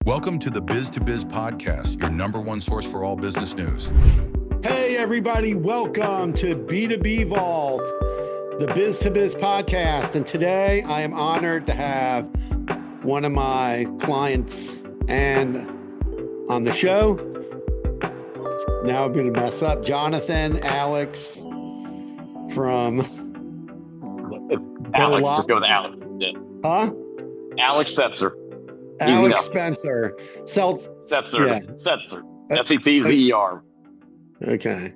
Welcome to the Biz to Biz podcast, your number one source for all business news. Hey, everybody. Welcome to B2B Vault, the Biz to Biz podcast. And today I am honored to have one of my clients and on the show. Now I'm going to mess up. Jonathan, Alex from... It's Alex. Just go with Alex. Yeah. Huh? Alex Setzer. Alex Spencer. Setzer. Yeah. Setzer. Setzer. Okay.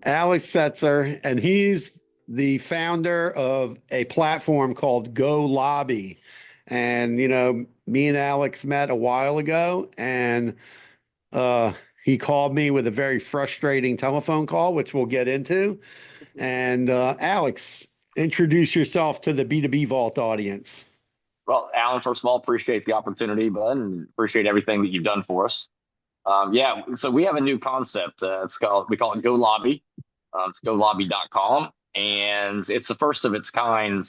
Alex Setzer, and he's the founder of a platform called GoLobby. And, you know, me and Alex met a while ago, and he called me with a very frustrating telephone call, which we'll get into. And Alex, introduce yourself to the B2B Vault audience. Well, Alan, first of all, appreciate the opportunity, bud, and appreciate everything that you've done for us. So we have a new concept. We call it GoLobby. It's GoLobby.com, and it's the first of its kind,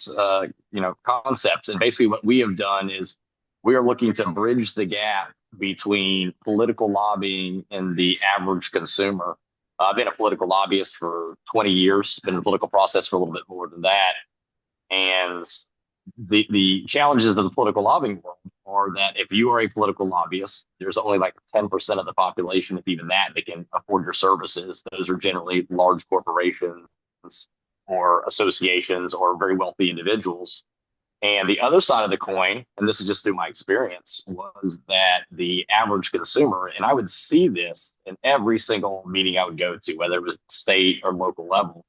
concept. And basically, what we have done is we are looking to bridge the gap between political lobbying and the average consumer. I've been a political lobbyist for 20 years, been in the political process for a little bit more than that, and the challenges of the political lobbying world are that if you are a political lobbyist, there's only like 10% of the population, if even that can afford your services. Those are generally large corporations or associations or very wealthy individuals. And the other side of the coin, and this is just through my experience, was that the average consumer, and I would see this in every single meeting I would go to, whether it was state or local level,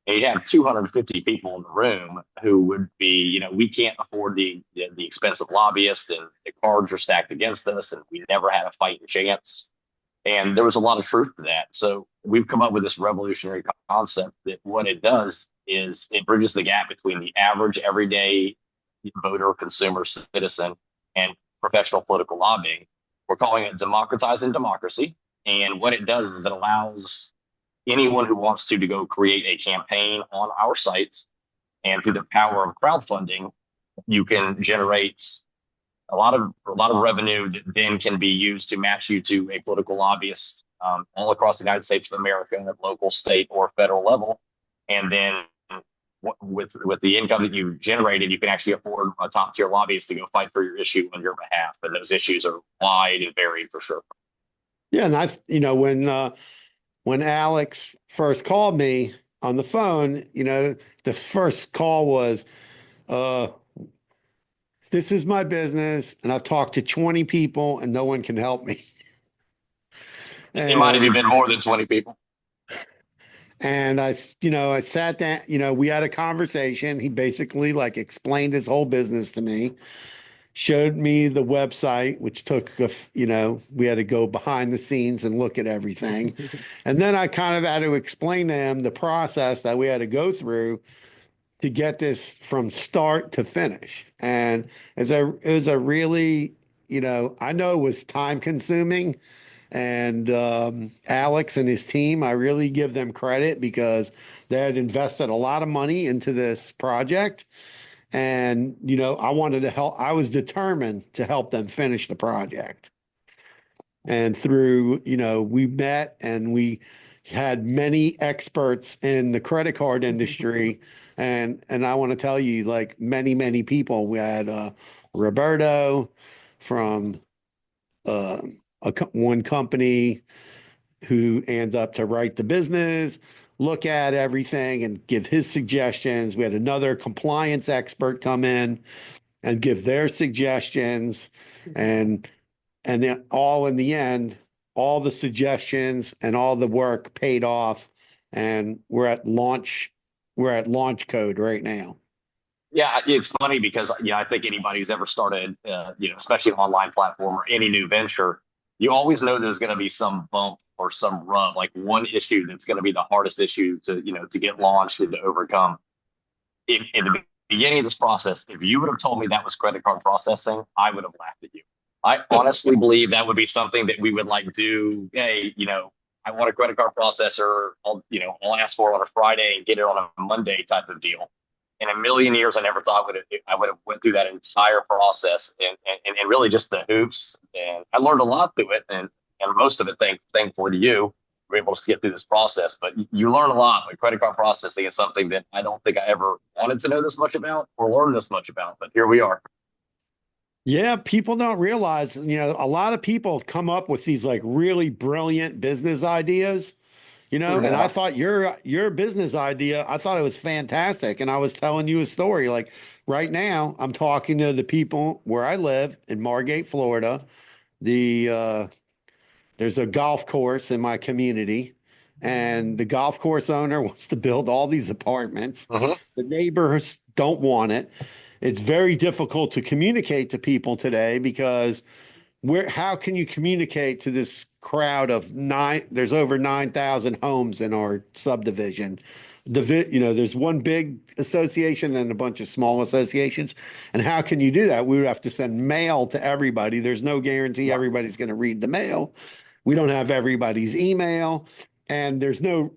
and you'd have 250 people in the room who would be, we can't afford the expensive lobbyists, and the cards are stacked against us, and we never had a fighting chance. And there was a lot of truth to that. So we've come up with this revolutionary concept that what it does is it bridges the gap between the average everyday voter, consumer, citizen, and professional political lobbying. We're calling it democratizing democracy. And what it does is it allows anyone who wants to go create a campaign on our sites, and through the power of crowdfunding, you can generate a lot of revenue that then can be used to match you to a political lobbyist all across the United States of America at local, state, or federal level. And then with the income that you generated, you can actually afford a top tier lobbyist to go fight for your issue on your behalf. And those issues are wide and varied for sure. Yeah, and when Alex first called me on the phone, the first call was, this is my business, and I've talked to 20 people, and no one can help me. It might have even been more than 20 people. And I sat down, we had a conversation. He basically explained his whole business to me, showed me the website, which took, we had to go behind the scenes and look at everything. And then I kind of had to explain to him the process that we had to go through to get this from start to finish. And it was a really, I know it was time consuming. And Alex and his team, I really give them credit because they had invested a lot of money into this project. And, I wanted to help. I was determined to help them finish the project. And through, we met and we had many experts in the credit card industry. And I want to tell you, many, many people. We had Roberto from one company who ends up to write the business, look at everything and give his suggestions. We had another compliance expert come in and give their suggestions. And then all in the end, all the suggestions and all the work paid off. And we're at launch code right now. Yeah, it's funny because, I think anybody who's ever started, especially an online platform or any new venture, you always know there's going to be some bump or some rub, like one issue that's going to be the hardest issue to get launched and to overcome. In the beginning of this process, if you would have told me that was credit card processing, I would have laughed at you. I honestly believe that would be something that we would do. Hey, I want a credit card processor. I'll ask for it on a Friday and get it on a Monday type of deal. in a million years, I never thought I would have went through that entire process and really just the hoops. And I learned a lot through it, and most of it thankfully to you, we're able to get through this process. But you learn a lot. But credit card processing is something that I don't think I ever wanted to know this much about or learn this much about. But here we are. Yeah, people don't realize, a lot of people come up with these like really brilliant business ideas, and I Yeah. thought your business idea, I thought it was fantastic. And I was telling you a story. Like right now, I'm talking to the people where I live in Margate, Florida. There's a golf course in my community, and the golf course owner wants to build all these apartments. Mhm. The neighbors don't want it. It's very difficult to communicate to people today because how can you communicate to this crowd of there's over 9,000 homes in our subdivision. There's one big association and a bunch of small associations. And how can you do that? We would have to send mail to everybody. There's no guarantee Yeah. everybody's going to read the mail. We don't have everybody's email. And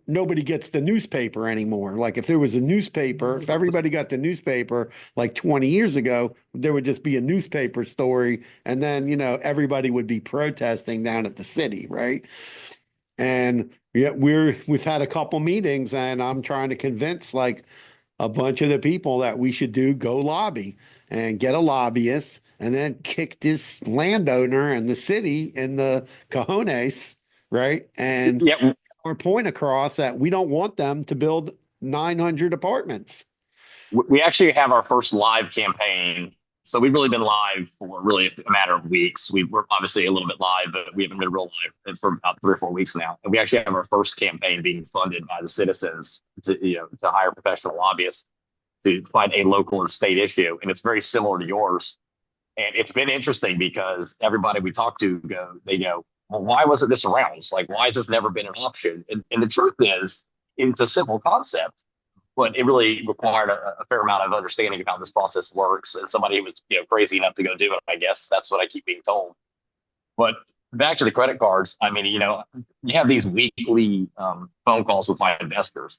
nobody gets the newspaper anymore. Like if there was a newspaper, if everybody got the newspaper like 20 years ago, there would just be a newspaper story. And then, everybody would be protesting down at the city, right? And yeah, we've had a couple meetings and I'm trying to convince like a bunch of the people that we should do GoLobby and get a lobbyist and then kick this landowner and the city in the cojones, right? And Yeah. our point across that we don't want them to build 900 apartments. We actually have our first live campaign. So we've really been live for really a matter of weeks. We're obviously a little bit live, but we haven't been real live for about 3 or 4 weeks now. And we actually have our first campaign being funded by the citizens to hire professional lobbyists to find a local and state issue. And it's very similar to yours. And it's been interesting because everybody we talk to they go, well, why wasn't this around? It's like, why has this never been an option? And the truth is, it's a simple concept, but it really required a fair amount of understanding of how this process works. And somebody who was crazy enough to go do it, I guess that's what I keep being told. But back to the credit cards, I mean, you have these weekly phone calls with my investors,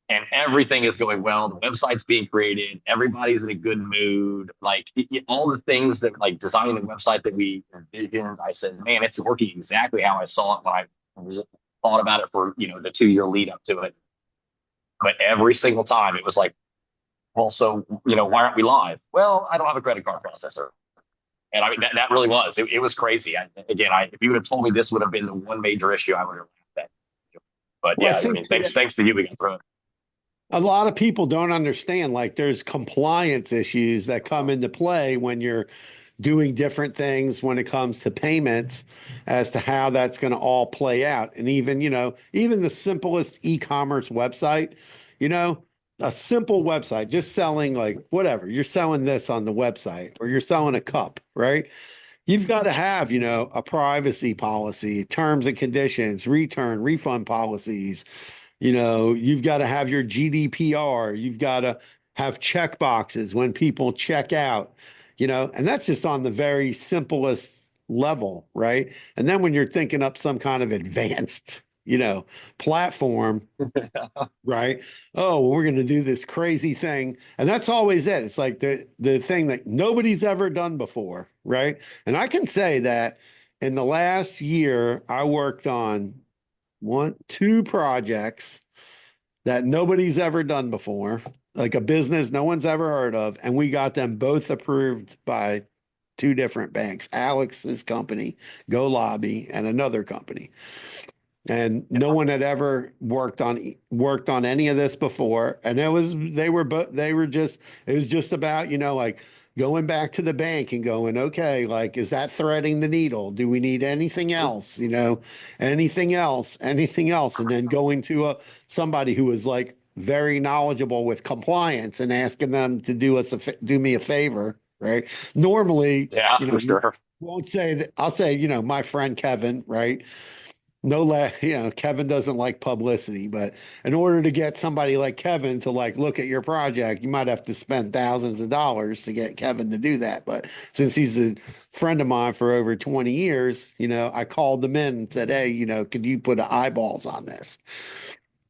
and everything is going well. The website's being created. Everybody's in a good mood. Like all the things that like designing the website that we envisioned, I said, man, it's working exactly how I saw it when I thought about it for the 2 year lead up to it. But every single time it was like, well, so why aren't we live? Well, I don't have a credit card processor. And I mean that really was it was crazy. If you would have told me this would have been the one major issue, I would have laughed at. But Well, I yeah, I think mean, thanks to you, we got through it. a lot of people don't understand like there's compliance issues that come into play when you're doing different things when it comes to payments as to how that's going to all play out. And even the simplest e-commerce website, you know, a simple website, just selling like whatever, you're selling this on the website or you're selling a cup, right? You've got to have, a privacy policy, terms and conditions, refund policies. You've got to have your GDPR. You've got to have check boxes when people check out, and that's just on the very simplest level, right? And then when you're thinking up some kind of advanced, platform, right? Oh, well, we're going to do this crazy thing. And that's always it. It's like the thing that nobody's ever done before, right? And I can say that in the last year, I worked on two projects that nobody's ever done before, like a business no one's ever heard of, and we got them both approved by two different banks, Alex's company, GoLobby, and another company. And no one had ever worked on any of this before. And it was just about, like going back to the bank and going, okay, like, is that threading the needle? Do we need anything else? Anything else? And then going to somebody who was like very knowledgeable with compliance and asking them to do me a favor, right? Normally, Yeah, for sure. won't say that. I'll say, my friend Kevin, right? Kevin doesn't like publicity, but in order to get somebody like Kevin to like look at your project, you might have to spend thousands of dollars to get Kevin to do that. But since he's a friend of mine for over 20 years, I called them in and said, hey, could you put eyeballs on this?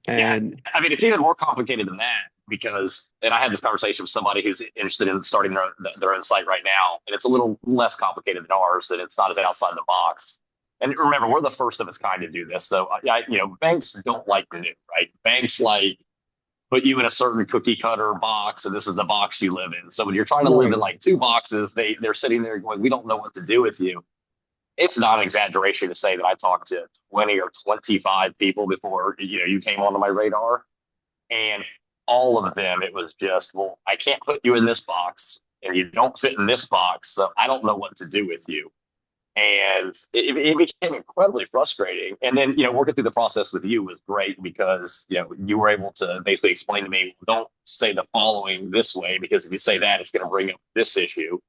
Yeah, And I mean, it's even more complicated than that. because, and I had this conversation with somebody who's interested in starting their own site right now, and it's a little less complicated than ours, and it's not as outside the box. And remember, we're the first of its kind to do this. So, banks don't like the new, right? Banks like put you in a certain cookie cutter box, and this is the box you live in. So when you're trying to live Right. in like two boxes, they're sitting there going, "We don't know what to do with you." It's not an exaggeration to say that I talked to 20 or 25 people before you came onto my radar, and all of them, it was just, well, I can't put you in this box, and you don't fit in this box, so I don't know what to do with you. And it became incredibly frustrating. And then, working through the process with you was great because, you were able to basically explain to me, don't say the following this way, because if you say that, it's going to bring up this issue.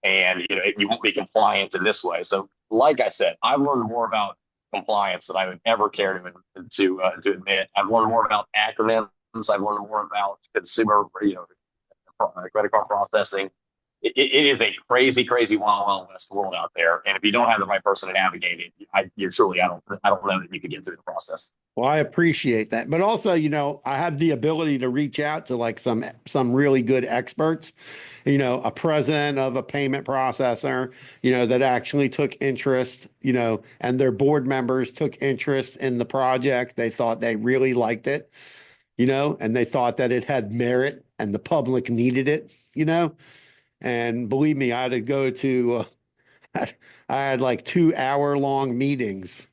And, you won't be compliant in this way. So, like I said, I've learned more about compliance than I would ever care to admit. I've learned more about acronyms. I've learned more about consumer, credit card processing. It is a crazy, crazy wild, wild west world out there. And if you don't have the right person to navigate it, I don't know that you could get through the process. Well, I appreciate that. But also, I have the ability to reach out to like some really good experts, a president of a payment processor, that actually took interest, and their board members took interest in the project. They thought they really liked it, and they thought that it had merit and the public needed it, And believe me, I had to go to I had like 2 hour long meetings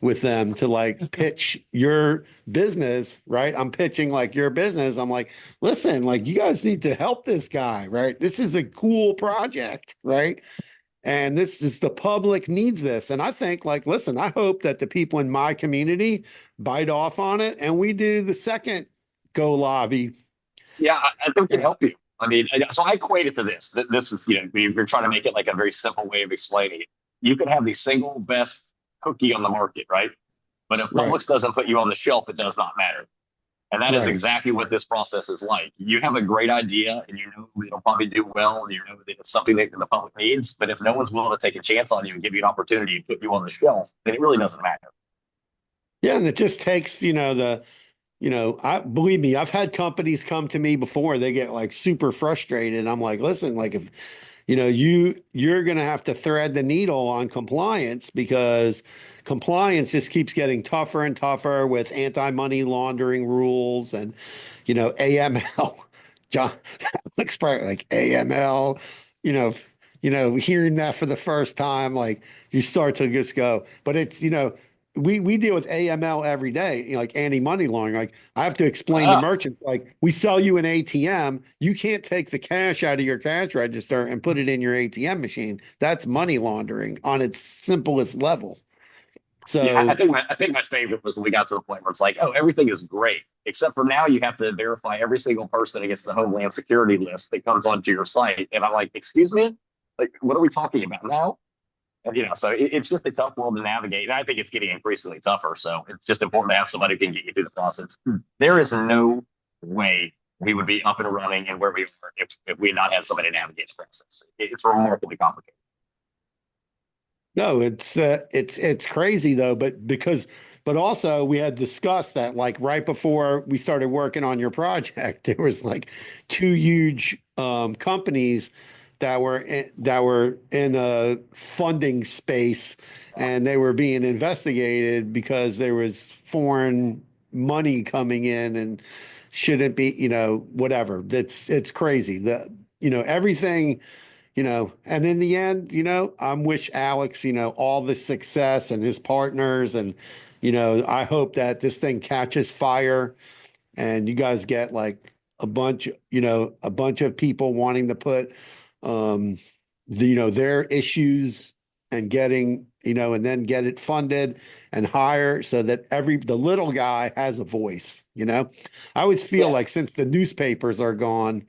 with them to like pitch your business, right? I'm pitching like your business. I'm like, listen, like you guys need to help this guy, right? This is a cool project, right? And this is the public needs this. And I think like, listen, I hope that the people in my community bite off on it and we do the second Go Lobby. Yeah, I think it can help you. I mean, so I equate it to this. This is, we're trying to make it like a very simple way of explaining it. You can have the single best cookie on the market, right? But if Right, Publix doesn't put you on the shelf, it does not matter. And that is right. exactly what this process is like. You have a great idea and it'll probably do well and you know that it's something that the public needs. But if no one's willing to take a chance on you and give you an opportunity to put you on the shelf, then it really doesn't matter. Yeah, and it just takes, I believe me, I've had companies come to me before, they get like super frustrated. And I'm like, listen, like if you're going to have to thread the needle on compliance because compliance just keeps getting tougher and tougher with anti-money laundering rules and AML. John Alex Pratt, like AML, you know, hearing that for the first time, like you start to just go, but it's we deal with AML every day, like anti-money laundering. Like I have to explain to Ah, merchants, like we sell you an ATM, you can't take the cash out of your cash register and put it in your ATM machine. That's money laundering on its simplest level. yeah, So I think my favorite was when we got to the point where it's like, oh, everything is great, except for now you have to verify every single person against the Homeland Security list that comes onto your site. And I'm like, excuse me? Like, what are we talking about now? And so it's just a tough world to navigate. And I think it's getting increasingly tougher. So it's just important to have somebody who can get you through the process. There is no way we would be up and running and where we are if we had not had somebody navigate the process. It's remarkably complicated. no, it's crazy though, but also we had discussed that like right before we started working on your project, there was like two huge companies that were in a funding space and they were being investigated because there was foreign money coming in and shouldn't be, whatever. It's crazy. Everything and in the end, I wish Alex, all the success and his partners. And, I hope that this thing catches fire and you guys get like a bunch of people wanting to put, um, their issues and getting, and then get it funded and hire so that the little guy has a voice, I always feel Yeah. like since the newspapers are gone,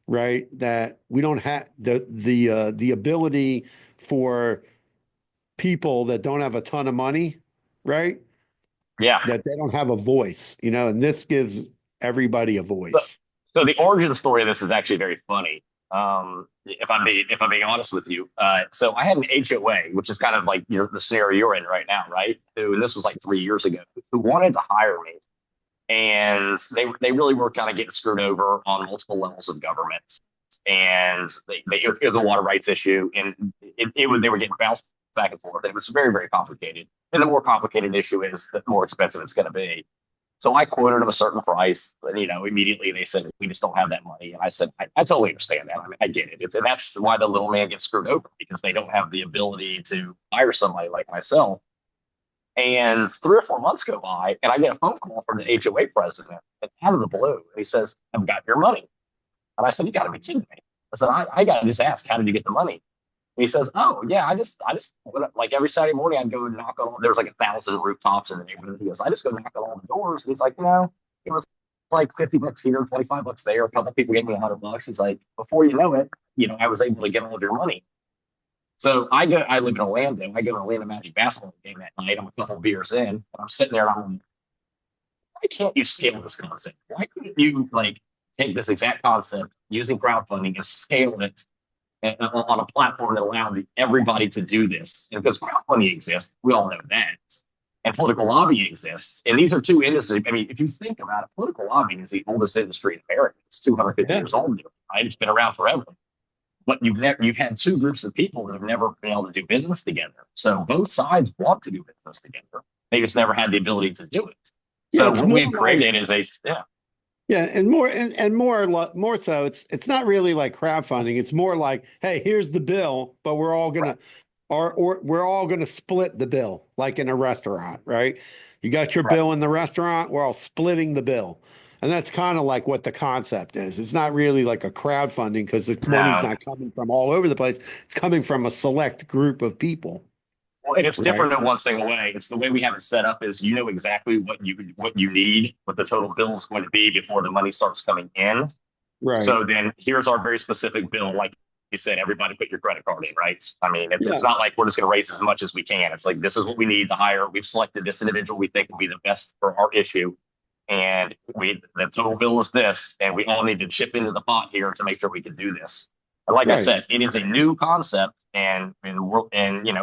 right? That we don't have the ability for people that don't have a ton of money, right? Yeah. That they don't have a voice, and this gives everybody a So, voice. so the origin story of this is actually very funny. If I'm being honest with you, so I had an HOA, which is kind of like the scenario you're in right now, right? And this was like 3 years ago, who wanted to hire me. and they really were kind of getting screwed over on multiple levels of government, and it was a water rights issue, and they were getting bounced back and forth. It was very, very complicated, and the more complicated issue is, the more expensive it's going to be. So I quoted them a certain price, and immediately they said, we just don't have that money. And I said, I totally understand that. I mean, I get it. And that's why the little man gets screwed over, because they don't have the ability to hire somebody like myself. And 3 or 4 months go by, and I get a phone call from the HOA president, and out of the blue. And he says, I've got your money. And I said, you got to be kidding me. I said, I got to just ask, how did you get the money? And he says, oh, yeah, I just, like every Saturday morning, I'd go knock on, there's like 1,000 rooftops in the neighborhood. He goes, I just go knock on all the doors. And he's like, it was like $50 here, $25 there. A couple of people gave me $100. He's like, before you know it, I was able to get all of your money. So I live in Orlando. I go to Orlando Magic basketball game that night. I'm a couple of beers in, and I'm sitting there, and I'm like, why can't you scale this concept? Why couldn't you take this exact concept using crowdfunding and scale it on a platform that allowed everybody to do this? And because crowdfunding exists, we all know that. And political lobby exists. And these are two industries. I mean, if you think about it, political lobbying is the oldest industry in America. It's 250 years old now, right? It's been around forever. But you've had two groups of people that have never been able to do business together. So both sides want to do business together. They just never had the ability to do it. So what we've created is and more so, it's not really like crowdfunding. It's more like, hey, here's the bill, but we're all gonna or we're all gonna split the bill, like in a restaurant, right? You got your bill in the restaurant, we're all splitting the bill. And that's kind of like what the concept is. It's not really like a crowdfunding, because the money's not coming from all over the place. It's coming from a select group of people. Well, and it's different in one single way. It's the way we have it set up is exactly what you need, what the total bill is going to be before the money starts coming in. Right. So then here's our very specific bill. Like you said, everybody put your credit card in, right? I mean, it's not like we're just going to raise as much as we can. It's like, this is what we need to hire. We've selected this individual we think will be the best for our issue. And the total bill is this, and we all need to chip into the pot here to make sure we can do this. And like I said, it is a new concept, and we're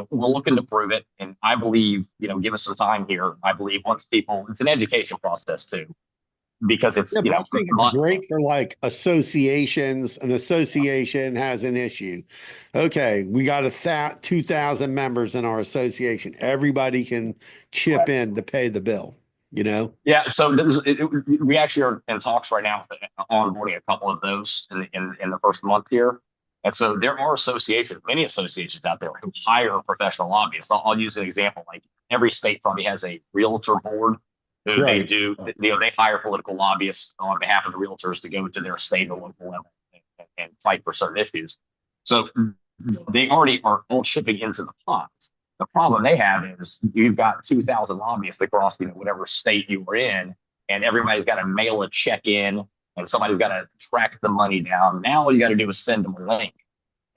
looking to prove it. And I believe, give us some time here. I believe once people, it's an education process too, because it's I think it's great for like associations. An association has an issue. Okay, we got 2,000 members in our association. Everybody can chip in to pay the bill. Yeah. So we actually are in talks right now onboarding a couple of those in the first month here. And so there are many associations out there who hire professional lobbyists. I'll use an example. Like every state probably has a realtor board who they do, they hire political lobbyists on behalf of the realtors to go to their state or local level and fight for certain issues. So they already are all shipping into the pot. The problem they have is you've got 2,000 lobbyists across whatever state you were in, and everybody's got to mail a check in, and somebody's got to track the money down. Now all you got to do is send them a link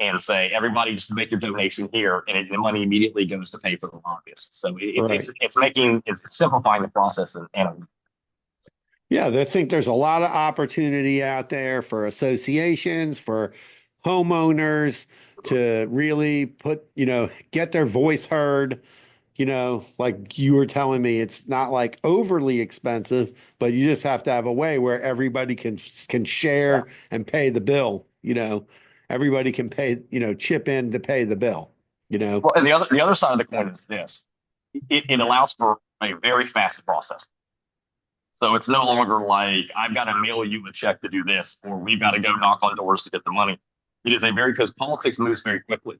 and say, everybody just make your donation here, and the money immediately goes to pay for the lobbyists. So it's simplifying the process. Yeah, I think there's a lot of opportunity out there for associations, for homeowners to really get their voice heard. Like you were telling me, it's not like overly expensive, but you just have to have a way where everybody can share and pay the bill. Everybody can pay, chip in to pay the bill. Well, and the other side of the coin is this: it allows for a very fast process. So it's no longer like I've got to mail you a check to do this, or we've got to go knock on doors to get the money. It is because politics moves very quickly.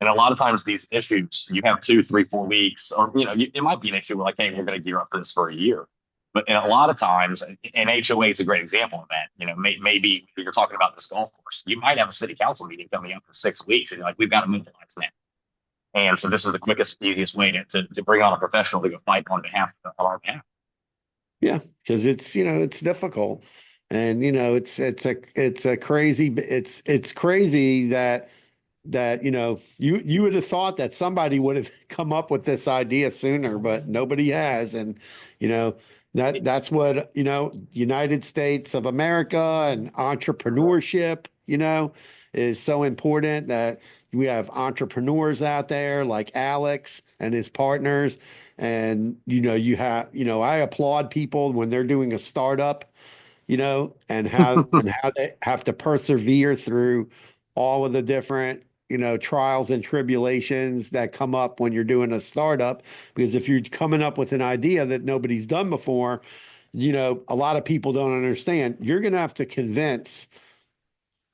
And a lot of times these issues, you have 2, 3, 4 weeks, or, it might be an issue like, hey, we're going to gear up for this for a year. But in a lot of times, and HOA is a great example of that. Maybe you're talking about this golf course. You might have a city council meeting coming up in 6 weeks, and you're like, we've got to mobilize now. And so this is the quickest, easiest way to bring on a professional to go fight on our behalf. Yeah, because it's difficult. And it's crazy that you would have thought that somebody would have come up with this idea sooner, but nobody has. And that's what United States of America and entrepreneurship, is so important, that we have entrepreneurs out there like Alex and his partners. And, I applaud people when they're doing a startup, and how they have to persevere through all of the different, trials and tribulations that come up when you're doing a startup. Because if you're coming up with an idea that nobody's done before, a lot of people don't understand. You're going to have to convince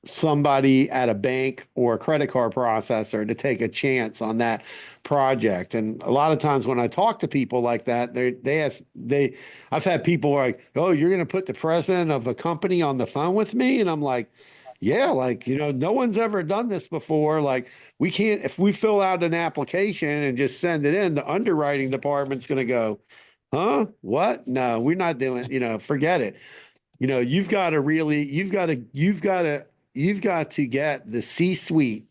somebody at a bank or a credit card processor to take a chance on that project. And a lot of times when I talk to people like that, I've had people like, "Oh, you're going to put the president of a company on the phone with me?" And I'm like, "Yeah, like, no one's ever done this before. Like, we can't, if we fill out an application and just send it in, the underwriting department's going to go, huh? What? No, we're not doing, forget it. You've got to get the C-suite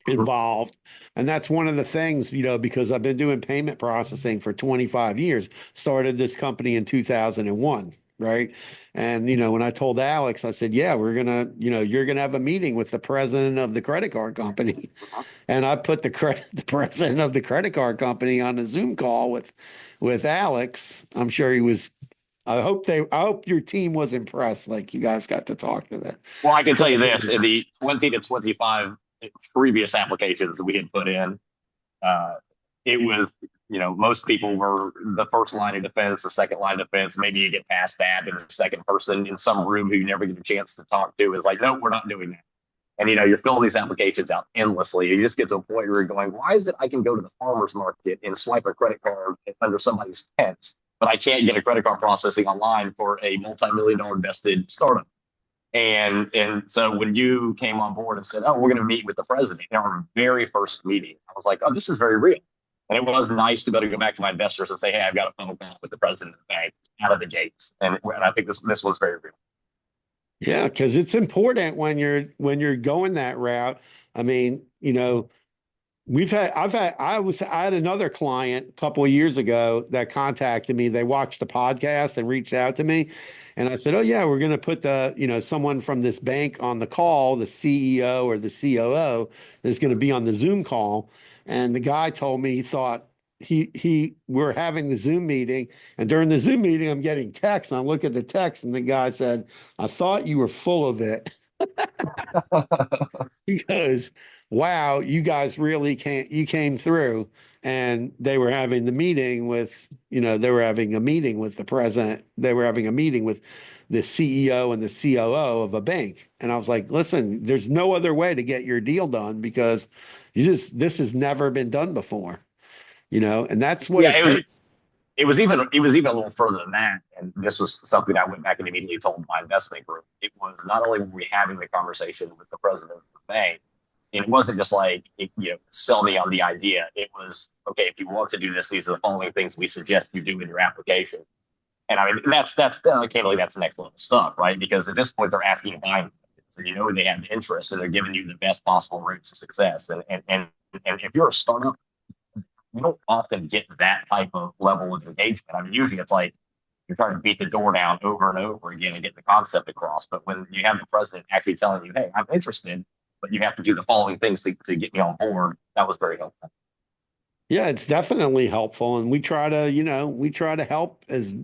involved. And that's one of the things, because I've been doing payment processing for 25 years, started this company in 2001. Right. And, when I told Alex, I said, yeah, you're going to have a meeting with the president of the credit card company. And I put the president of the credit card company on a Zoom call with Alex. I'm sure he was. I hope your team was impressed. Like, you guys got to talk to that. Well, I can tell you this: President. in the 20 to 25 previous applications that we had put in, uh, it was, most people were the first line of defense, the second line of defense. Maybe you get past that, and the second person in some room who you never get a chance to talk to is like, no, we're not doing that. And you're filling these applications out endlessly. You just get to a point where you're going, why is it I can go to the farmer's market and swipe a credit card under somebody's tent, but I can't get a credit card processing online for a multi-million-dollar invested startup? And so when you came on board and said, "Oh, we're going to meet with the president," in our very first meeting, I was like, "Oh, this is very real." And it was nice to be able to go back to my investors and say, "Hey, I've got a phone call with the president of the bank out of the gates," and I think this was very real. Yeah, because it's important when you're going that route. I mean, I had another client a couple of years ago that contacted me. They watched the podcast and reached out to me. And I said, "Oh yeah, we're going to put someone from this bank on the call, the CEO or the COO is going to be on the Zoom call." And the guy told me he thought we're having the Zoom meeting, and during the Zoom meeting, I'm getting texts. And I look at the text, and the guy said, "I thought you were full of it." Because, wow, you guys really you came through. And they were having a meeting with the president. They were having a meeting with the CEO and the COO of a bank. And I was like, listen, there's no other way to get your deal done, because this has never been done before, and that's what Yeah, it takes. it was even a little further than that. And this was something I went back and immediately told my investment group. It was not only were we having the conversation with the president of the bank, it wasn't just like, sell me on the idea. It was, okay, if you want to do this, these are the following things we suggest you do in your application. And I mean, candidly, that's the next level stuff, right? Because at this point, they're asking you to buy, so they have interest, and they're giving you the best possible route to success. And if you're a startup, you don't often get that type of level of engagement. I mean, usually it's like you're trying to beat the door down over and over again and get the concept across. But when you have the president actually telling you, "Hey, I'm interested, but you have to do the following things to get me on board," that was very helpful. Yeah, it's definitely helpful. And we try to help as,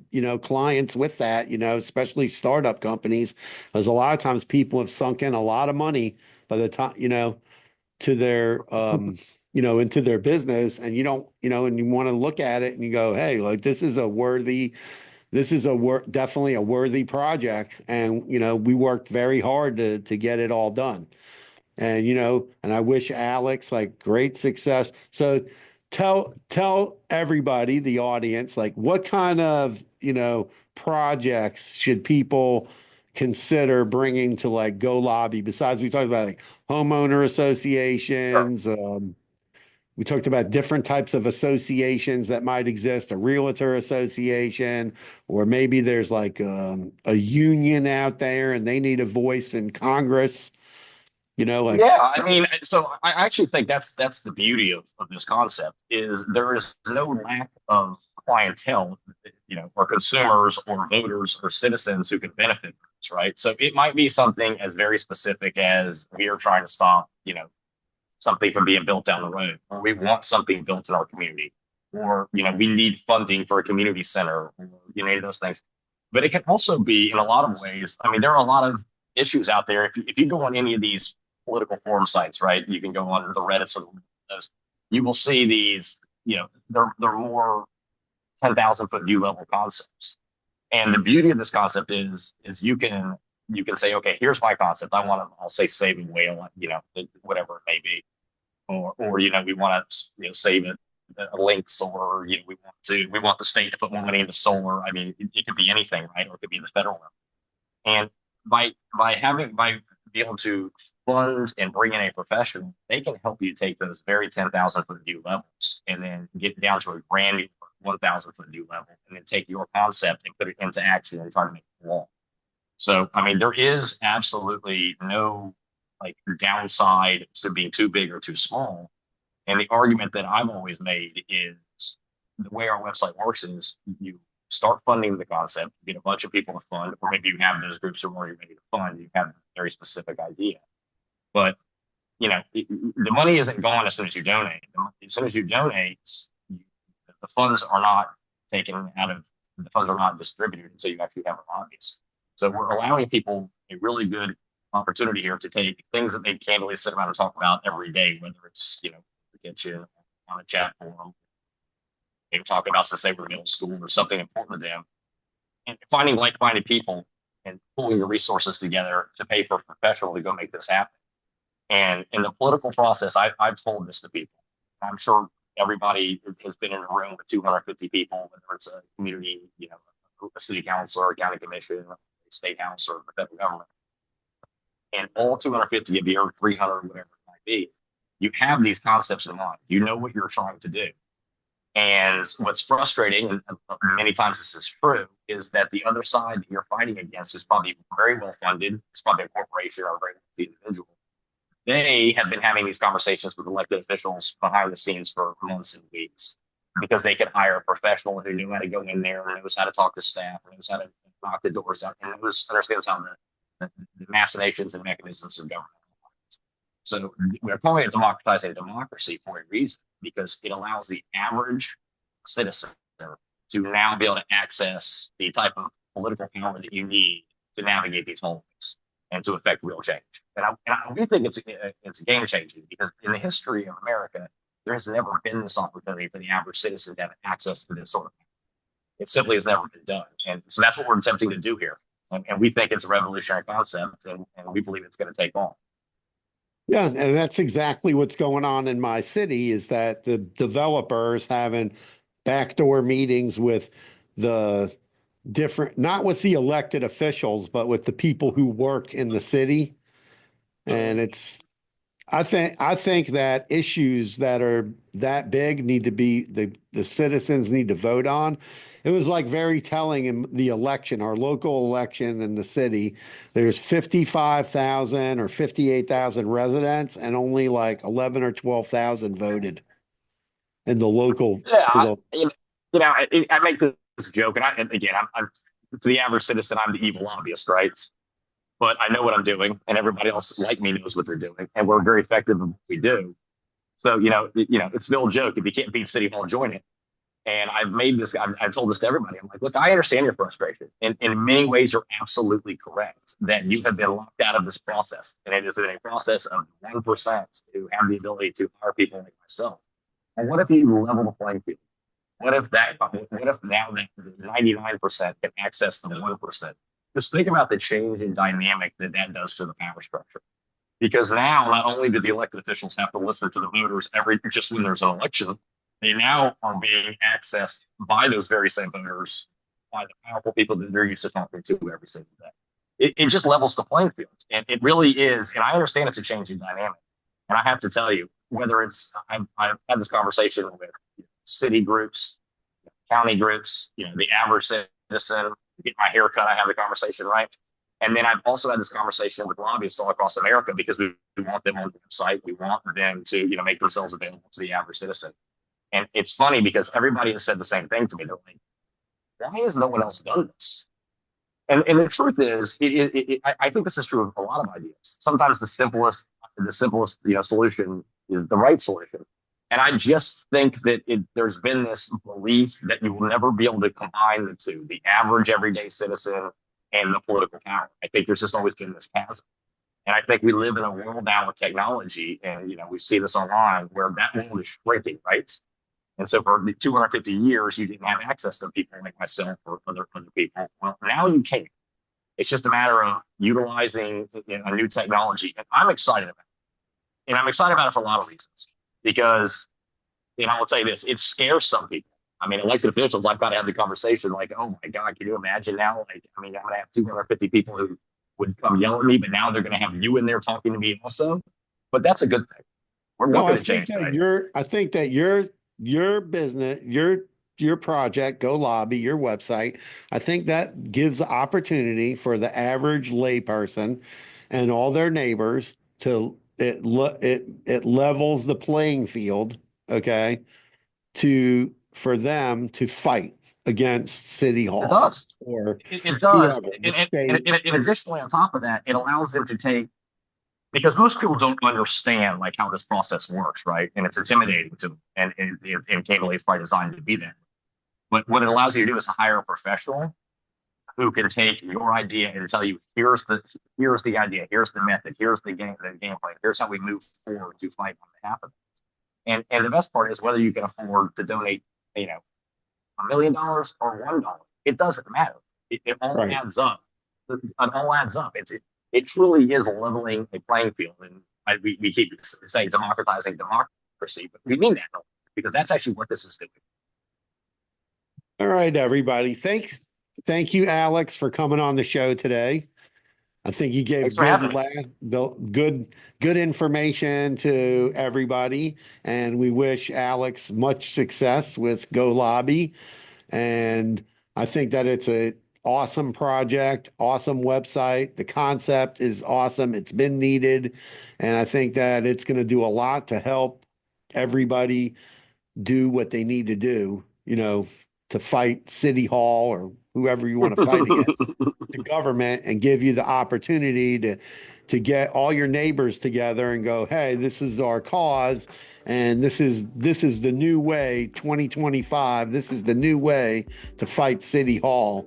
clients with that, especially startup companies, because a lot of times people have sunk in a lot of money by the time, to their, into their business. And you don't, and you want to look at it and you go, hey, like, definitely a worthy project. And, we worked very hard to get it all done. And I wish Alex like great success. So tell everybody, the audience, like, what kind of, projects should people consider bringing to like GoLobby, besides we talked about like homeowner Sure. associations, we talked about different types of associations that might exist, a realtor association, or maybe there's like a union out there and they need a voice in Congress, like. Yeah, I mean, so I actually think that's the beauty of this concept is there is no lack of clientele or consumers or voters or citizens who could benefit from this, right? So it might be something as very specific as we are trying to stop, something from being built down the road, or we want something built in our community, or we need funding for a community center, or any of those things. But it can also be in a lot of ways. I mean, there are a lot of issues out there. If you go on any of these political forum sites, right, you can go on the Reddits or those, you will see these. They're more 10,000 foot view level concepts. And the beauty of this concept is you can say, okay, here's my concept. I'll say save a whale, whatever it may be, or we want to save it links, or we want the state to put more money into solar. I mean, it could be anything, right? Or it could be the federal level. And by being able to fund and bring in a professional, they can help you take those very 10,000 foot view levels and then get down to a brand new 1,000 foot view level, and then take your concept and put it into action and try to make it law. So, I mean, there is absolutely no downside to being too big or too small. And the argument that I've always made is the way our website works is you start funding the concept, get a bunch of people to fund, or maybe you have those groups who are already ready to fund. You have a very specific idea. But, the money isn't gone as soon as you donate. As soon as you donate, the funds are not the funds are not distributed until you actually have a lobbyist. So we're allowing people a really good opportunity here to take things that they can't really sit around and talk about every day, whether it's, the kitchen, on a chat forum, maybe talk about since they were in middle school or something important to them, and finding like-minded people and pulling the resources together to pay for a professional to go make this happen. And in the political process, I've told this to people. I'm sure everybody has been in a room with 250 people, whether it's a community, a city council or a county commission, a state house or the federal government. And all 250 of you, or 300, whatever it might be, you have these concepts in mind. You know what you're trying to do. And what's frustrating, and many times this is true, is that the other side that you're fighting against is probably very well funded. It's probably a corporation or a very wealthy individual. They have been having these conversations with elected officials behind the scenes for months and weeks, because they could hire a professional who knew how to go in there, knows how to talk to staff, knows how to knock the doors down, and understands how the machinations and mechanisms of government. So we're calling it democratizing democracy for a reason, because it allows the average citizen to now be able to access the type of political power that you need to navigate these hallways and to affect real change. And I do think it's game changing, because in the history of America, there has never been this opportunity for the average citizen to have access to this sort of thing. It simply has never been done. And so that's what we're attempting to do here. And we think it's a revolutionary concept, and we believe it's going to take off. Yeah, and that's exactly what's going on in my city, is that the developers having backdoor meetings with the not with the elected officials, but with the people who work in the city. And I think that issues that are that big need to be the citizens need to vote on. It was very telling in the election, our local election in the city. There's 55,000 or 58,000 residents, and only 11 or 12,000 voted in the local. Yeah, I make this joke, and again, I'm to the average citizen, I'm the evil lobbyist, right? But I know what I'm doing, and everybody else like me knows what they're doing, and we're very effective in what we do. So it's the old joke: if you can't beat City Hall, join it. And I've told this to everybody. I'm like, look, I understand your frustration, and in many ways, you're absolutely correct that you have been locked out of this process, and it is in a process of 1% who have the ability to hire people like myself. And what if you level the playing field? What if now that 99% can access the 1%? Just think about the change in dynamic that does to the power structure. Because now, not only do the elected officials have to listen to the voters just when there's an election, they now are being accessed by those very same voters, by the powerful people that they're used to talking to every single day. It just levels the playing field. And it really is. And I understand it's a changing dynamic. And I have to tell you, whether it's, I've had this conversation with city groups, county groups, the average citizen, get my hair cut, I have the conversation, right? And then I've also had this conversation with lobbyists all across America, because we want them on the website. We want them to, make themselves available to the average citizen. And it's funny, because everybody has said the same thing to me. They're like, why has no one else done this? And the truth is, I think this is true of a lot of ideas. Sometimes the simplest solution is the right solution. And I just think that there's been this belief that you will never be able to combine the two, the average everyday citizen and the political power. I think there's just always been this chasm. And I think we live in a world now with technology, and we see this online where that world is shrinking, right? And so for 250 years, you didn't have access to people like myself or other people. Well, now you can. It's just a matter of utilizing a new technology. And I'm excited about it. And I'm excited about it for a lot of reasons. Because, I will tell you this, it scares some people. I mean, elected officials, I've got to have the conversation like, oh my God, can you imagine now? I'm going to have 250 people who would come yell at me, but now they're going to have you in there talking to me also. But that's a good thing. We're No, looking I to think change that I think that your business, your project, GoLobby, your website, I think that gives the opportunity for the average layperson and all their neighbors to it levels the playing field, okay, for them to fight against City It Hall does. or It does. whoever, the state. And additionally, on top of that, it allows them to take, because most people don't understand like how this process works, right? And it's intimidating to them. And candidly, it's by design to be that. But what it allows you to do is hire a professional who can take your idea and tell you, here's the idea, here's the method, here's the game plan, here's how we move forward to fight on behalf of it. And the best part is whether you can afford to donate, $1 million or $1. It doesn't matter. It all Right. adds up. It all adds up. It truly is leveling a playing field. And we keep saying democratizing democracy, but we mean that because that's actually what this is doing. All right, everybody. Thank you, Alex, for coming on the show today. I think you gave Thanks for having good information to everybody, and we wish Alex much success with GoLobby. And I think that it's a awesome project, awesome website. The concept is awesome. It's been needed, and I think that it's going to do a lot to help everybody do what they need to do, to fight City Hall or whoever you want to fight against, the government, and give you the opportunity to get all your neighbors together and go, hey, this is our cause, and this is the new way, 2025. This is the new way to fight City Hall,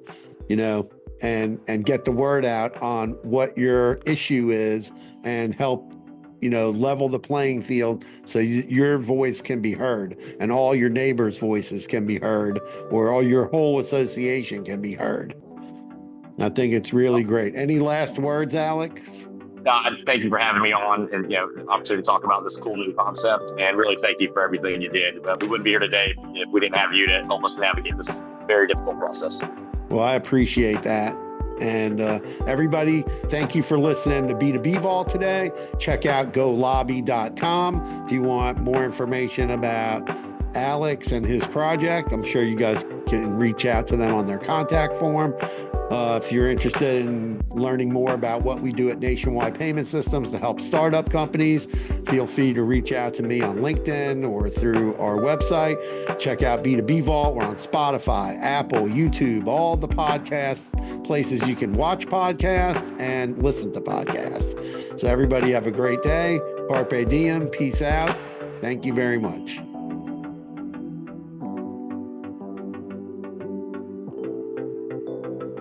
and get the word out on what your issue is and help level the playing field so your voice can be heard and all your neighbors' voices can be heard, or all your whole association can be heard. I think it's really great. Any last words, Alex? Thank you for having me on and the opportunity to talk about this cool new concept. And really thank you for everything you did. We wouldn't be here today if we didn't have you to help us navigate this very difficult process. Well, I appreciate that. And everybody, thank you for listening to B2B Vault today. Check out golobby.com if you want more information about Alex and his project. I'm sure you guys can reach out to them on their contact form. If you're interested in learning more about what we do at Nationwide Payment Systems to help startup companies, feel free to reach out to me on LinkedIn or through our website. Check out B2B Vault. We're on Spotify, Apple, YouTube, all the podcast places you can watch podcasts and listen to podcasts. So everybody have a great day. Carpe diem. Peace out. Thank you very much.